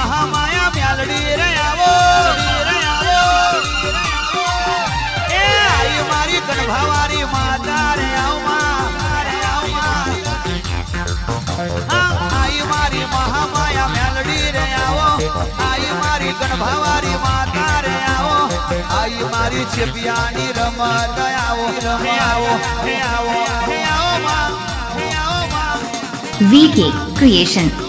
મહામાયા મેલડી રે આવો એ આઈ મારી ગણભાવારી માતા રે આઈ મારી મહામાયા મેલડી રે આવો આઈ મારી ગણભાવારી માતા રે આવો આઈ મારી ચેપિયાની રમત આવો VK Creation